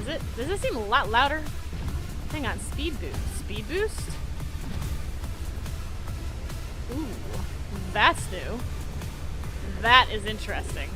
Does it seem a lot louder? Hang on, speed boost. Speed boost? Ooh, that's new. That is interesting.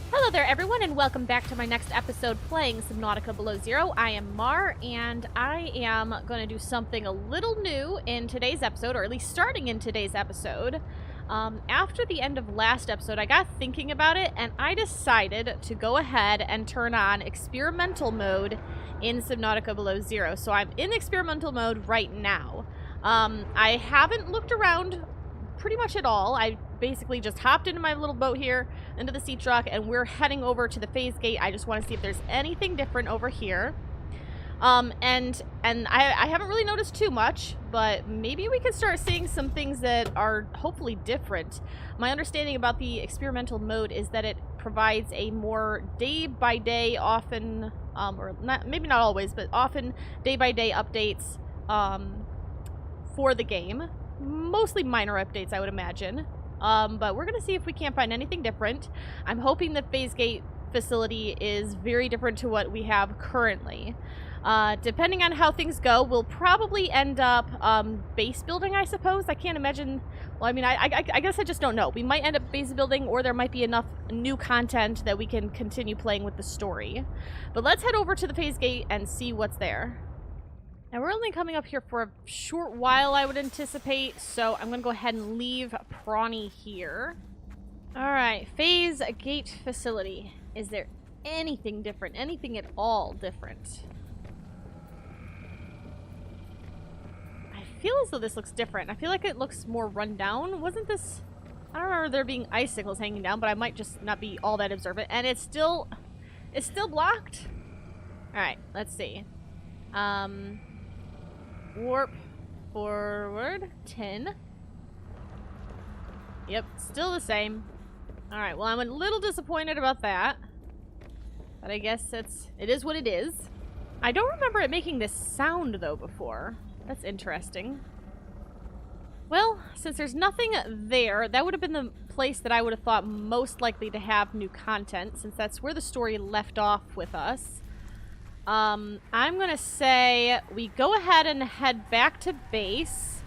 Hello there, everyone, and welcome back to my next episode playing Subnautica Below Zero. I am Mar, and I am going to do something a little new in today's episode, or at least starting in today's episode. After the end of last episode, I got thinking about it, and I decided to go ahead and turn on experimental mode in Subnautica Below Zero. So I'm in experimental mode right now. I haven't looked around pretty much at all. I basically just hopped into my little boat here, into the sea truck, and we're heading over to the phase gate. I just want to see if there's anything different over here. And I haven't really noticed too much, but maybe we can start seeing some things that are hopefully different. My understanding about the experimental mode is that it provides a more day-by-day, often, or not, maybe not always, but often day-by-day updates for the game. Mostly minor updates, I would imagine. But we're going to see if we can't find anything different. I'm hoping the phase gate facility is very different to what we have currently. Depending on how things go, we'll probably end up base building, I suppose. I can't imagine... Well, I mean, I guess I just don't know. We might end up base building, or there might be enough new content that we can continue playing with the story. But let's head over to the phase gate and see what's there. Now, we're only coming up here for a short while, I would anticipate, so I'm going to go ahead and leave Prawny here. Alright, phase gate facility. Is there anything different? Anything at all different? I feel as though this looks different. I feel like it looks more run down. Wasn't this... I don't remember there being icicles hanging down, but I might just not be all that observant. And it's still blocked? Alright, let's see. Warp forward 10. Yep, still the same. Alright, well, I'm a little disappointed about that. But I guess it is what it is. I don't remember it making this sound, though, before. That's interesting. Well, since there's nothing there, that would have been the place that I would have thought most likely to have new content, since that's where the story left off with us. I'm gonna say we go ahead and head back to base.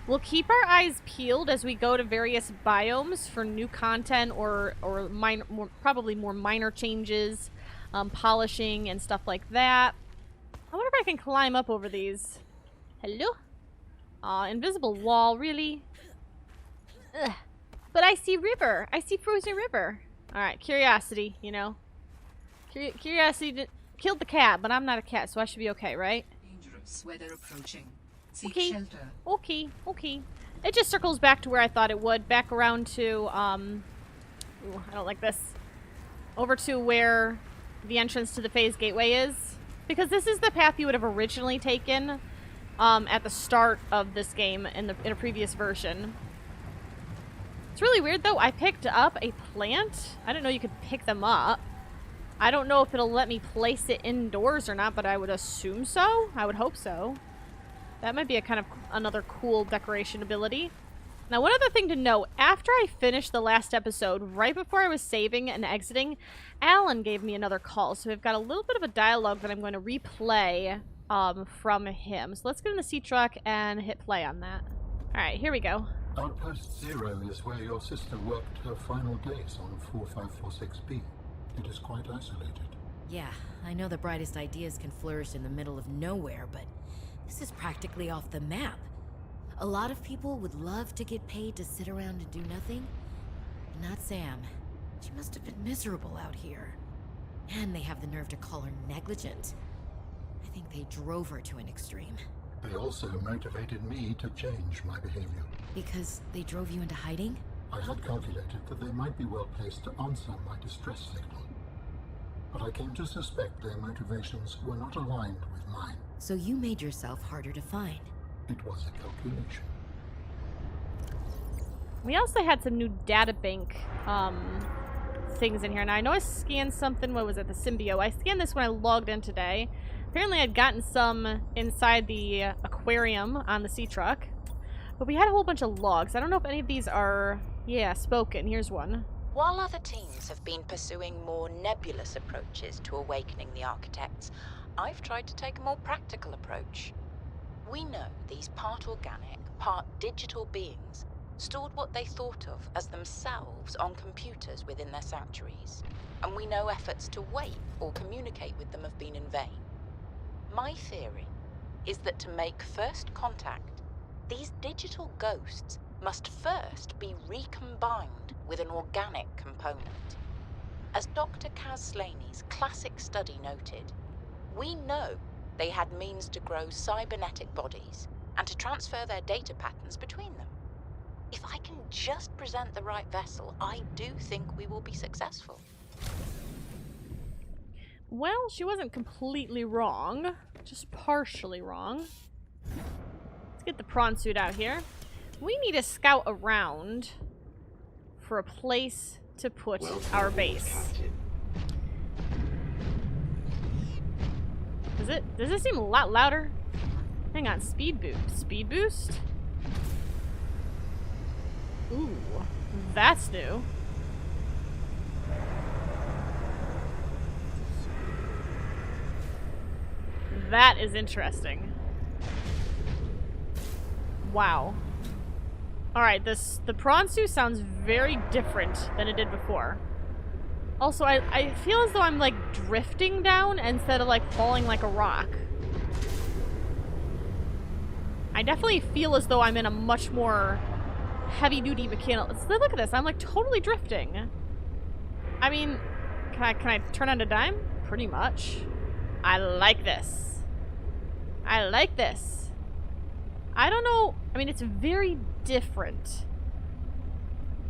We'll keep our eyes peeled as we go to various biomes for new content or probably more minor changes, polishing and stuff like that. I wonder if I can climb up over these. Hello? Invisible wall, really? Ugh. But I see river. I see frozen river. Alright, curiosity, you know. Curiosity killed the cat, but I'm not a cat, so I should be okay, right? Dangerous weather approaching. Seek shelter. Okay. It just circles back to where I thought it would. Back around to, ooh, I don't like this. Over to where the entrance to the phase gateway is. Because this is the path you would have originally taken at the start of this game in a previous version. It's really weird, though. I picked up a plant. I didn't know you could pick them up. I don't know if it'll let me place it indoors or not, but I would assume so. I would hope so. That might be a kind of another cool decoration ability. Now, one other thing to note, after I finished the last episode, right before I was saving and exiting, Alan gave me another call. So we've got a little bit of a dialogue that I'm going to replay from him. So let's get in the sea truck and hit play on that. All right, here we go. Outpost 0 is where your sister worked her final days on 4546B. It is quite isolated. Yeah, I know the brightest ideas can flourish in the middle of nowhere, but this is practically off the map. A lot of people would love to get paid to sit around and do nothing. But not Sam. She must have been miserable out here. And they have the nerve to call her negligent. I think they drove her to an extreme. They also motivated me to change my behavior. Because they drove you into hiding? I had calculated that they might be well placed to answer my distress signal. But I came to suspect their motivations were not aligned with mine. So you made yourself harder to find. It was a calculation. We also had some new data bank things in here. Now, I know I scanned something. What was it? The Symbio. I scanned this when I logged in today. Apparently, I'd gotten some inside the aquarium on the sea truck. But we had a whole bunch of logs. I don't know if any of these are... Yeah, spoken. Here's one. While other teams have been pursuing more nebulous approaches to awakening the architects, I've tried to take a more practical approach. We know these part organic, part digital beings stored what they thought of as themselves on computers within their sanctuaries, and we know efforts to wake or communicate with them have been in vain. My theory is that to make first contact, these digital ghosts must first be recombined with an organic component. As Dr. Kaz Slaney's classic study noted, we know they had means to grow cybernetic bodies and to transfer their data patterns between them. If I can just present the right vessel, I do think we will be successful. Well, she wasn't completely wrong, just partially wrong. Let's get the prawn suit out here. We need to scout around for a place to put our base. Does it seem a lot louder? Hang on, speed boost. Speed boost? Ooh, that's new. That is interesting. Wow. Alright, the prawn suit sounds very different than it did before. Also, I feel as though I'm like drifting down instead of like falling like a rock. I definitely feel as though I'm in a much more heavy-duty mechanical. Look at this, I'm like totally drifting. I mean, can I turn on a dime? Pretty much. I like this. I like this. I don't know. I mean, it's very different.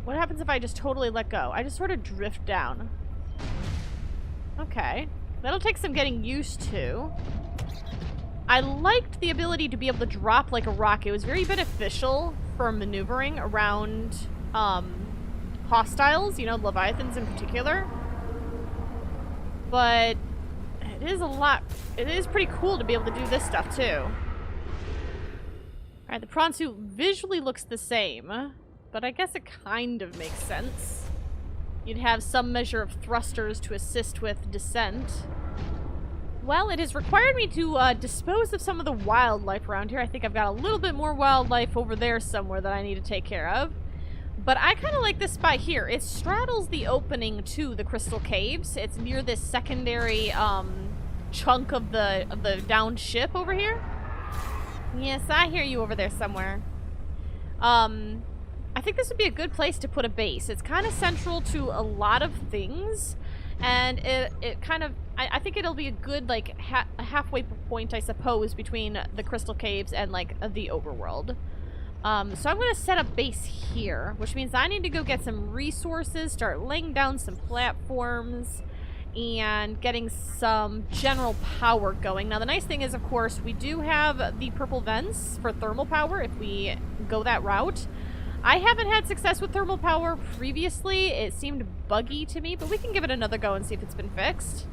What happens if I just totally let go? I just sort of drift down. Okay. That'll take some getting used to. I liked the ability to be able to drop like a rock. It was very beneficial for maneuvering around hostiles, you know, Leviathans in particular. But it is a lot. It is pretty cool to be able to do this stuff too. Alright, the prawn suit visually looks the same, but I guess it kind of makes sense. You'd have some measure of thrusters to assist with descent. Well, it has required me to dispose of some of the wildlife around here. I think I've got a little bit more wildlife over there somewhere that I need to take care of. But I kind of like this spot here. It straddles the opening to the Crystal Caves. It's near this secondary chunk of the downed ship over here. Yes, I hear you over there somewhere. I think this would be a good place to put a base. It's kind of central to a lot of things, and it kind of, I think it'll be a good, like, a halfway point, I suppose, between the Crystal Caves and, like, the overworld. So I'm going to set up base here, which means I need to go get some resources, start laying down some platforms, and getting some general power going. Now, the nice thing is, of course, we do have the purple vents for thermal power if we go that route. I haven't had success with thermal power previously. It seemed buggy to me, but we can give it another go and see if it's been fixed.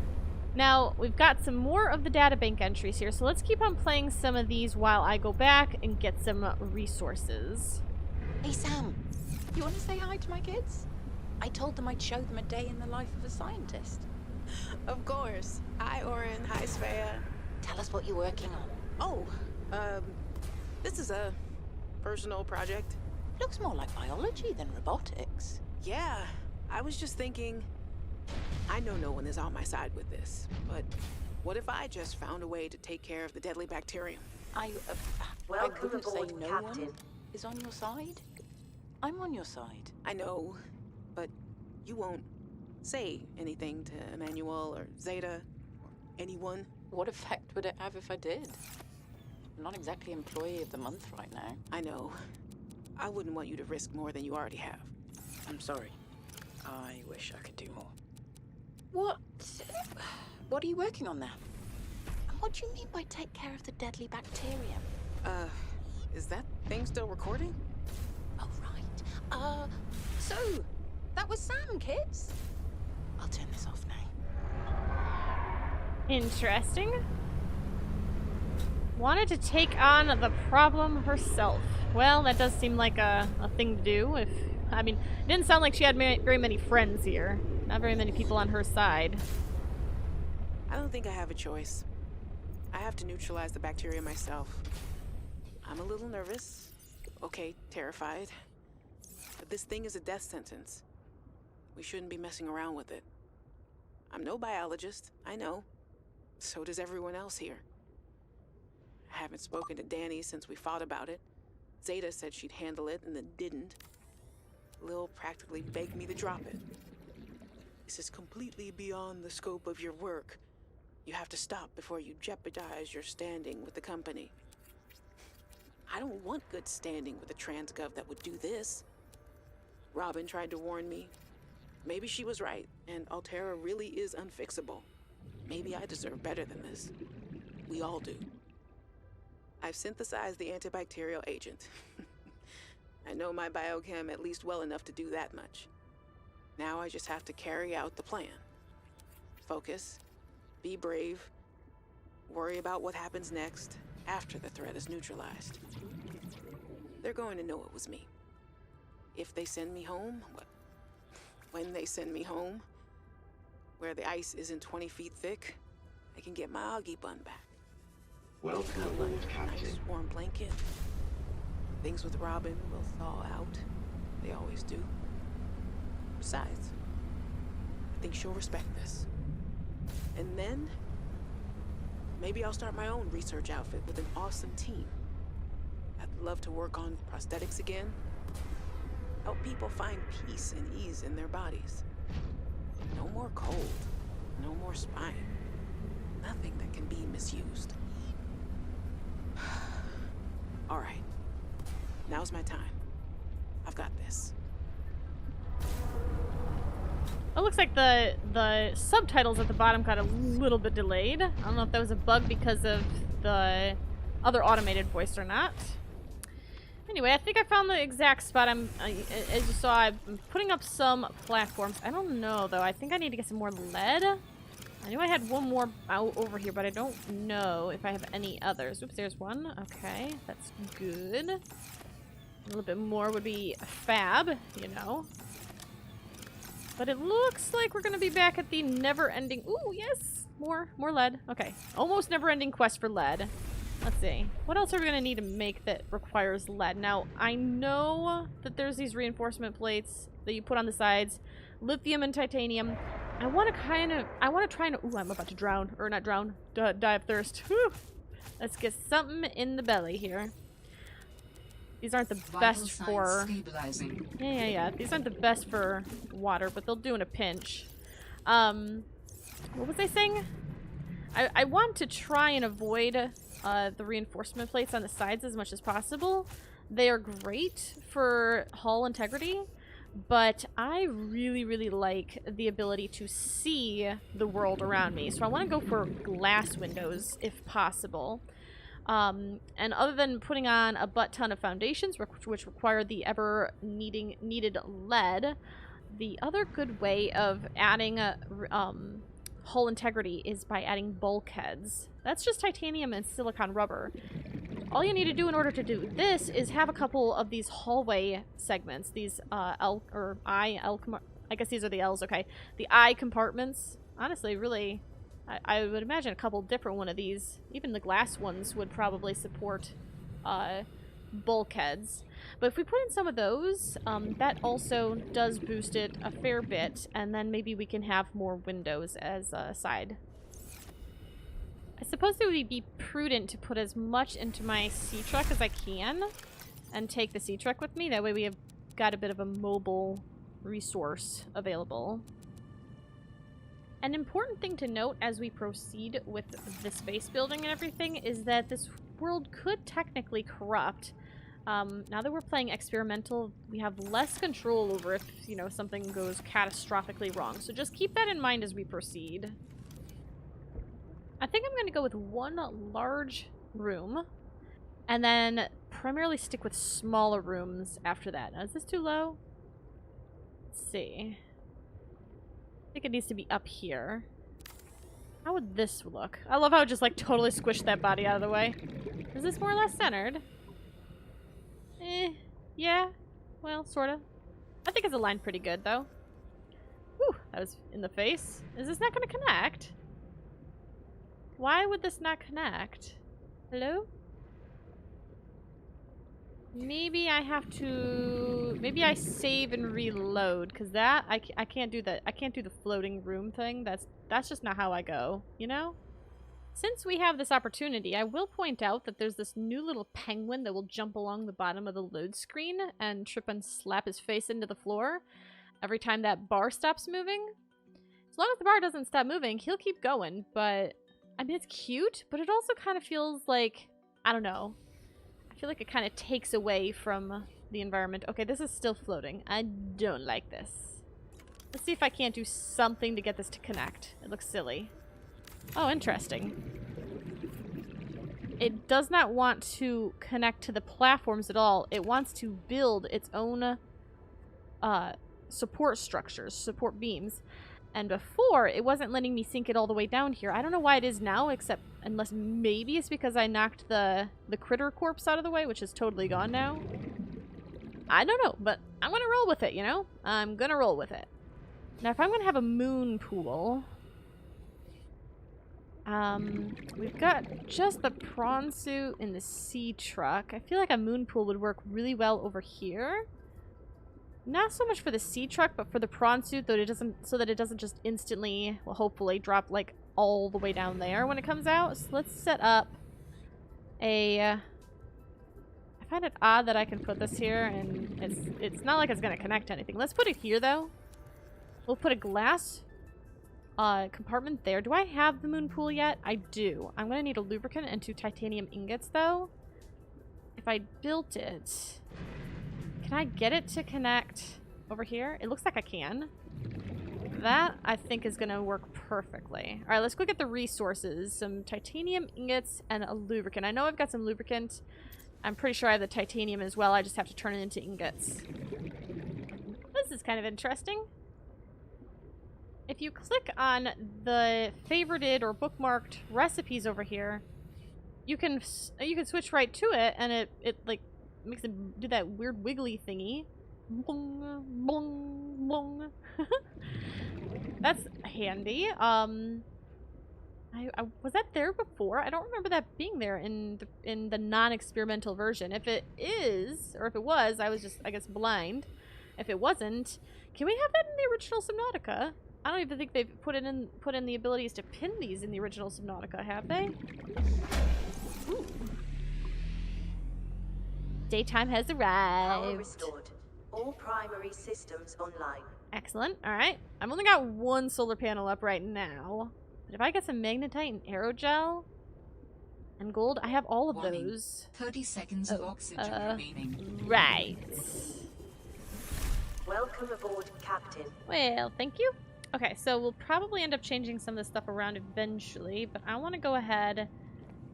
Now, we've got some more of the databank entries here, so let's keep on playing some of these while I go back and get some resources. Hey, Sam, you want to say hi to my kids? I told them I'd show them a day in the life of a scientist. Of course. Hi, Oren. Hi, Svea. Tell us what you're working on. Oh, this is a personal project. Looks more like biology than robotics. Yeah, I was just thinking, I know no one is on my side with this, but what if I just found a way to take care of the deadly bacterium? I couldn't say no one is on your side. I'm on your side. I know, but you won't say anything to Emmanuel or Zeta or anyone. What effect would it have if I did? I'm not exactly employee of the month right now. I know. I wouldn't want you to risk more than you already have. I'm sorry. I wish I could do more. What are you working on there? And what do you mean by take care of the deadly bacterium? Is that thing still recording? Oh, right. So, that was Sam, kids. I'll turn this off now. Interesting. Wanted to take on the problem herself. Well, that does seem like a thing to do if I mean, it didn't sound like she had very many friends here. Not very many people on her side. I don't think I have a choice. I have to neutralize the bacteria myself. I'm a little nervous. Okay, terrified. But this thing is a death sentence. We shouldn't be messing around with it. I'm no biologist, I know. So does everyone else here. I haven't spoken to Danny since we fought about it. Zeta said she'd handle it and then didn't. Lil practically begged me to drop it. This is completely beyond the scope of your work. You have to stop before you jeopardize your standing with the company. I don't want good standing with a transgov that would do this. Robin tried to warn me. Maybe she was right, and Altera really is unfixable. Maybe I deserve better than this. We all do. I've synthesized the antibacterial agent. I know my biochem at least well enough to do that much. Now I just have to carry out the plan. Focus, be brave, worry about what happens next after the threat is neutralized. They're going to know it was me. If they send me home, when they send me home, where the ice isn't 20 feet thick, I can get my Augie bun back. Welcome aboard, Captain. Nice warm blanket. Things with Robin will thaw out. They always do. Besides, I think she'll respect this. And then, maybe I'll start my own research outfit with an awesome team. I'd love to work on prosthetics again. Help people find peace and ease in their bodies. No more cold. No more spine. Nothing that can be misused. All right. Now's my time. I've got this. It looks like the subtitles at the bottom got a little bit delayed. I don't know if that was a bug because of the other automated voice or not. Anyway, I think I found the exact spot. As you saw, I'm putting up some platforms. I don't know, though. I think I need to get some more lead. I knew I had one more out over here, but I don't know if I have any others. Oops, there's one. Okay, that's good. A little bit more would be fab, you know. But it looks like we're gonna be back at the never-ending... Ooh, yes! More lead. Okay. Almost never-ending quest for lead. Let's see. What else are we gonna need to make that requires lead? Now, I know that there's these reinforcement plates that you put on the sides. Lithium and titanium. I want to try and... Ooh, I'm about to drown. Or not drown. Die of thirst. Whew. Let's get something in the belly here. These aren't the best for... Yeah. These aren't the best for water, but they'll do in a pinch. What was I saying? I want to try and avoid the reinforcement plates on the sides as much as possible. They are great for hull integrity, but I really, really like the ability to see the world around me. So I want to go for glass windows if possible. And other than putting on a butt ton of foundations, which require the ever needed lead, the other good way of adding hull integrity is by adding bulkheads. That's just titanium and silicon rubber. All you need to do in order to do this is have a couple of these hallway segments, these I guess these are the L's, okay. The I compartments. Honestly, really, I would imagine a couple different one of these. Even the glass ones would probably support bulkheads. But if we put in some of those, that also does boost it a fair bit, and then maybe we can have more windows as a side. I suppose it would be prudent to put as much into my sea truck as I can and take the sea truck with me. That way we have got a bit of a mobile resource available. An important thing to note as we proceed with this base building and everything is that this world could technically corrupt. Now that we're playing experimental, we have less control over if, you know, something goes catastrophically wrong. So just keep that in mind as we proceed. I think I'm going to go with one large room and then primarily stick with smaller rooms after that. Now, is this too low? Let's see. I think it needs to be up here. How would this look? I love how it just like totally squished that body out of the way. Is this more or less centered? Yeah. Well, sorta. I think it's aligned pretty good, though. Whew, that was in the face. Is this not going to connect? Why would this not connect? Hello? Maybe I have to... Maybe I save and reload, because that... I can't do that. I can't do the floating room thing. That's just not how I go, you know? Since we have this opportunity, I will point out that there's this new little penguin that will jump along the bottom of the load screen and trip and slap his face into the floor every time that bar stops moving. As long as the bar doesn't stop moving, he'll keep going, but... I mean, it's cute, but it also kind of feels like... I don't know. I feel like it kind of takes away from the environment. Okay, this is still floating. I don't like this. Let's see if I can't do something to get this to connect. It looks silly. Oh, interesting. It does not want to connect to the platforms at all. It wants to build its own support structures, support beams. And before, it wasn't letting me sink it all the way down here. I don't know why it is now, except unless maybe it's because I knocked the critter corpse out of the way, which is totally gone now. I don't know, but I'm going to roll with it, you know? I'm going to roll with it. Now, if I'm going to have a moon pool... we've got just the prawn suit and the sea truck. I feel like a moon pool would work really well over here. Not so much for the sea truck, but for the prawn suit, though it doesn't, so that it doesn't just instantly, well, hopefully drop like all the way down there when it comes out. So let's set up a. I find it odd that I can put this here, and it's not like it's gonna connect to anything. Let's put it here though. We'll put a glass compartment there. Do I have the moon pool yet? I do. I'm gonna need a lubricant and 2 titanium ingots though. If I built it. Can I get it to connect over here? It looks like I can. That, I think, is going to work perfectly. Alright, let's go get the resources. Some titanium ingots and a lubricant. I know I've got some lubricant. I'm pretty sure I have the titanium as well. I just have to turn it into ingots. This is kind of interesting. If you click on the favorited or bookmarked recipes over here, you can switch right to it, and it like makes it do that weird wiggly thingy. Bong, bong, bong. That's handy. I was that there before? I don't remember that being there in the non-experimental version. If it is, or if it was, I was just, I guess, blind. If it wasn't, can we have that in the original Subnautica? I don't even think they've put in the abilities to pin these in the original Subnautica, have they? Ooh. Daytime has arrived. Power restored. All primary systems online. Excellent. Alright. I've only got 1 solar panel up right now. But if I get some magnetite and aerogel and gold, I have all of those. 30 seconds of oxygen remaining. Right. Welcome aboard, Captain. Well, thank you. Okay, so we'll probably end up changing some of this stuff around eventually, but I want to go ahead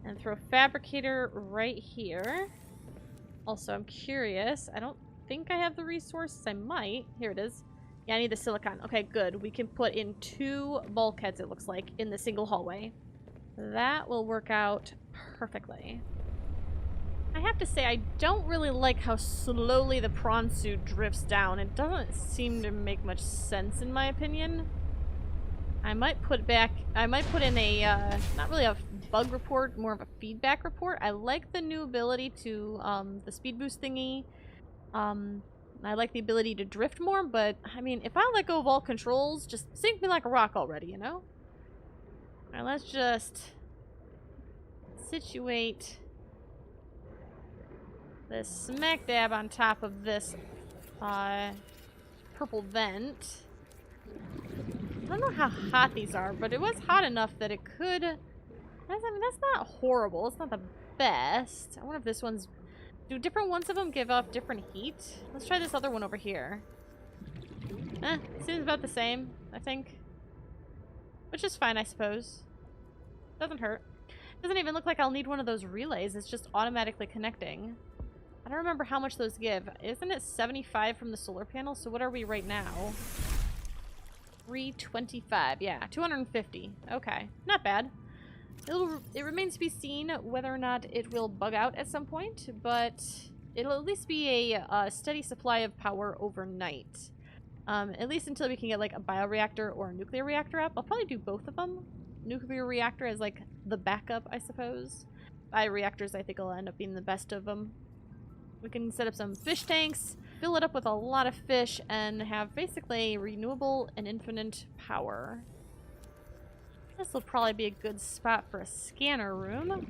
and throw a fabricator right here. Also, I'm curious. I don't think I have the resources. I might. Here it is. Yeah, I need the silicon. Okay, good. We can put in 2 bulkheads, it looks like, in the single hallway. That will work out perfectly. I have to say, I don't really like how slowly the prawn suit drifts down. It doesn't seem to make much sense, in my opinion. I might put in a, not really a bug report, more of a feedback report. I like the new ability to, the speed boost thingy. I like the ability to drift more, but, I mean, if I let go of all controls, just sink me like a rock already, you know? Alright, let's just situate this smack dab on top of this, purple vent. I don't know how hot these are, but it was hot enough that it could... I mean, that's not horrible. It's not the best. I wonder if this one's... Do different ones of them give off different heat? Let's try this other one over here. Seems about the same, I think. Which is fine, I suppose. Doesn't hurt. Doesn't even look like I'll need one of those relays. It's just automatically connecting. I don't remember how much those give. Isn't it 75 from the solar panel? So what are we right now? 325. Yeah, 250. Okay, not bad. It remains to be seen whether or not it will bug out at some point, but it'll at least be a steady supply of power overnight. At least until we can get like a bioreactor or a nuclear reactor up. I'll probably do both of them. Nuclear reactor as like the backup, I suppose. Bioreactors, I think, will end up being the best of them. We can set up some fish tanks, fill it up with a lot of fish, and have basically renewable and infinite power. This will probably be a good spot for a scanner room.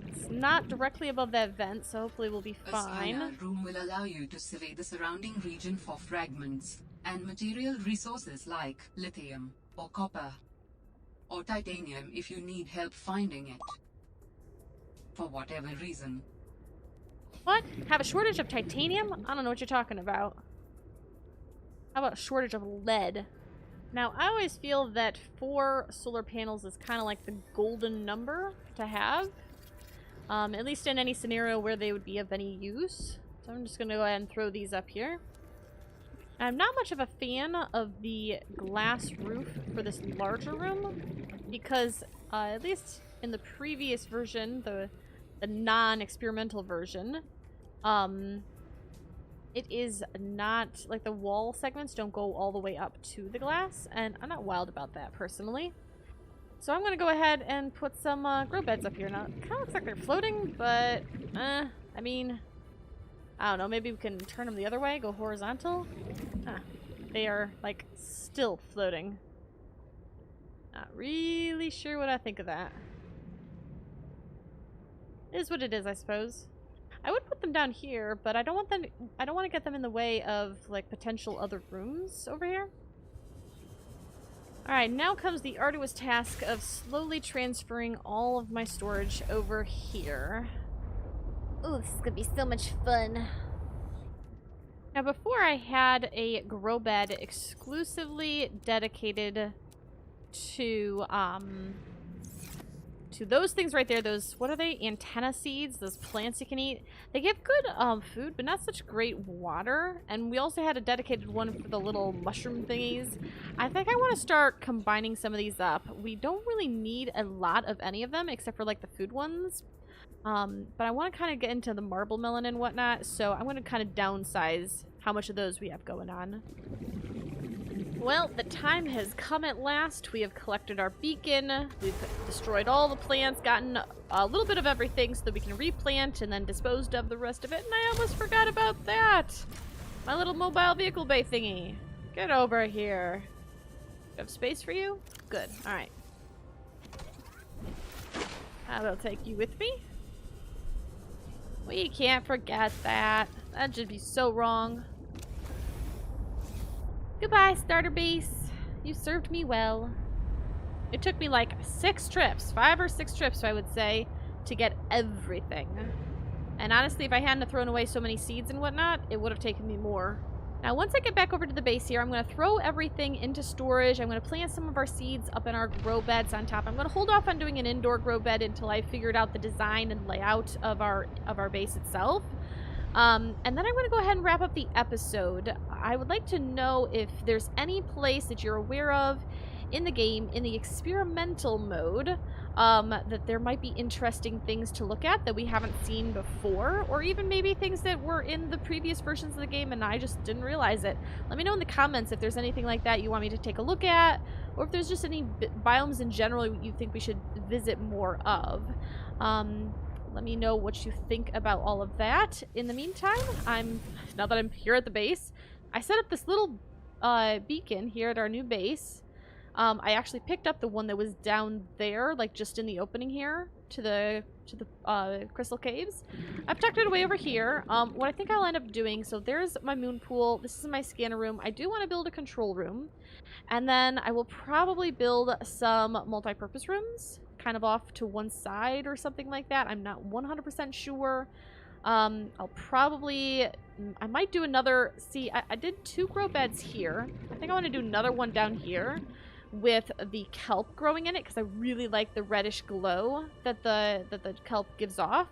It's not directly above that vent, so hopefully we'll be A fine. scanner room will allow you to survey the surrounding region for fragments and material resources like lithium or copper or titanium if you need help finding it. For whatever reason. What? Have a shortage of titanium? I don't know what you're talking about. How about a shortage of lead? Now, I always feel that 4 solar panels is kind of like the golden number to have. At least in any scenario where they would be of any use. So I'm just going to go ahead and throw these up here. I'm not much of a fan of the glass roof for this larger room. Because, at least in the previous version, the non-experimental version, it is not, like, the wall segments don't go all the way up to the glass, and I'm not wild about that, personally. So I'm gonna go ahead and put some, grow beds up here. Now, it kinda looks like they're floating, but, I mean, I don't know, maybe we can turn them the other way, go horizontal? They are, like, still floating. Not really sure what I think of that. It is what it is, I suppose. I would put them down here, but I don't want to get them in the way of like potential other rooms over here. Alright, now comes the arduous task of slowly transferring all of my storage over here. Ooh, this is gonna be so much fun. Now before I had a grow bed exclusively dedicated to those things right there, those, what are they? Antenna seeds, those plants you can eat. They give good food, but not such great water. And we also had a dedicated one for the little mushroom thingies. I think I want to start combining some of these up. We don't really need a lot of any of them, except for like the food ones. But I want to kind of get into the marble melon and whatnot, so I'm going to kind of downsize how much of those we have going on. Well, the time has come at last. We have collected our beacon, we've destroyed all the plants, gotten a little bit of everything so that we can replant and then disposed of the rest of it, and I almost forgot about that! My little mobile vehicle bay thingy. Get over here. Do I have space for you? Good, alright. I will take you with me. We can't forget that. That'd just be so wrong. Goodbye, starter base. You served me well. It took me like 6 trips, 5 or 6 trips, I would say, to get everything. And honestly, if I hadn't thrown away so many seeds and whatnot, it would have taken me more. Now, once I get back over to the base here, I'm going to throw everything into storage. I'm going to plant some of our seeds up in our grow beds on top. I'm going to hold off on doing an indoor grow bed until I figured out the design and layout of our base itself. And then I'm going to go ahead and wrap up the episode. I would like to know if there's any place that you're aware of in the game, in the experimental mode, that there might be interesting things to look at that we haven't seen before, or even maybe things that were in the previous versions of the game and I just didn't realize it. Let me know in the comments if there's anything like that you want me to take a look at, or if there's just any biomes in general you think we should visit more of. Let me know what you think about all of that. In the meantime, now that I'm here at the base, I set up this little beacon here at our new base. I actually picked up the one that was down there, like just in the opening here to the crystal caves. I've tucked it away over here. What I think I'll end up doing, so there's my moon pool. This is my scanner room. I do want to build a control room. And then I will probably build some multi-purpose rooms, kind of off to one side or something like that. I'm not 100% sure. I might do another, see, I did 2 grow beds here. I think I want to do another one down here with the kelp growing in it, because I really like the reddish glow that the kelp gives off.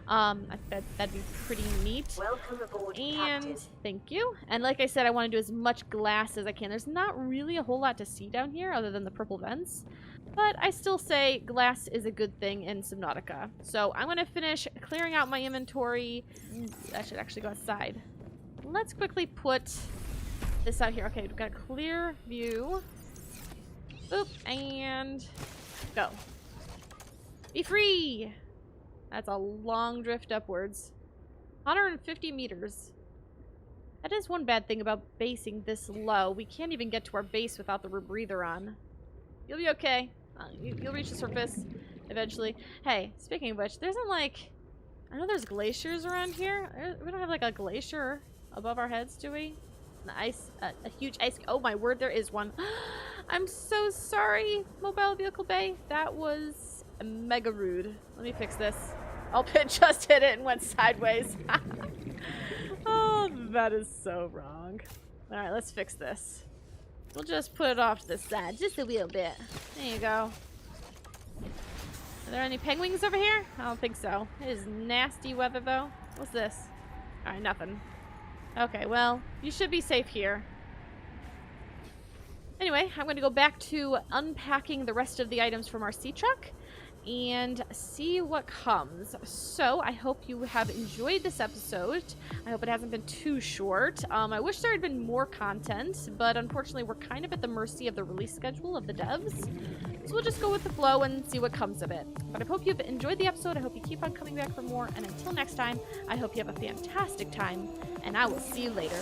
That'd be pretty neat. Welcome aboard, And Captain. thank you. And like I said, I want to do as much glass as I can. There's not really a whole lot to see down here other than the purple vents. But I still say glass is a good thing in Subnautica. So I'm going to finish clearing out my inventory. I should actually go outside. Let's quickly put this out here. Okay, we've got a clear view. Oop, and go. Be free! That's a long drift upwards. 150 meters. That is one bad thing about basing this low. We can't even get to our base without the rebreather on. You'll be okay. You'll reach the surface eventually. Hey, speaking of which, there isn't like... I know there's glaciers around here. We don't have like a glacier above our heads, do we? An ice, a huge ice... Oh my word, there is one. I'm so sorry, Mobile Vehicle Bay. That was mega rude. Let me fix this. Oh, it just hit it and went sideways. Oh, that is so wrong. Alright, let's fix this. We'll just put it off to the side, just a little bit. There you go. Are there any penguins over here? I don't think so. It is nasty weather, though. What's this? Alright, nothing. Okay, well, you should be safe here. Anyway, I'm going to go back to unpacking the rest of the items from our sea truck and see what comes. So, I hope you have enjoyed this episode. I hope it hasn't been too short. I wish there had been more content, but unfortunately we're kind of at the mercy of the release schedule of the devs. So we'll just go with the flow and see what comes of it. But I hope you've enjoyed the episode. I hope you keep on coming back for more. And until next time, I hope you have a fantastic time, and I will see you later.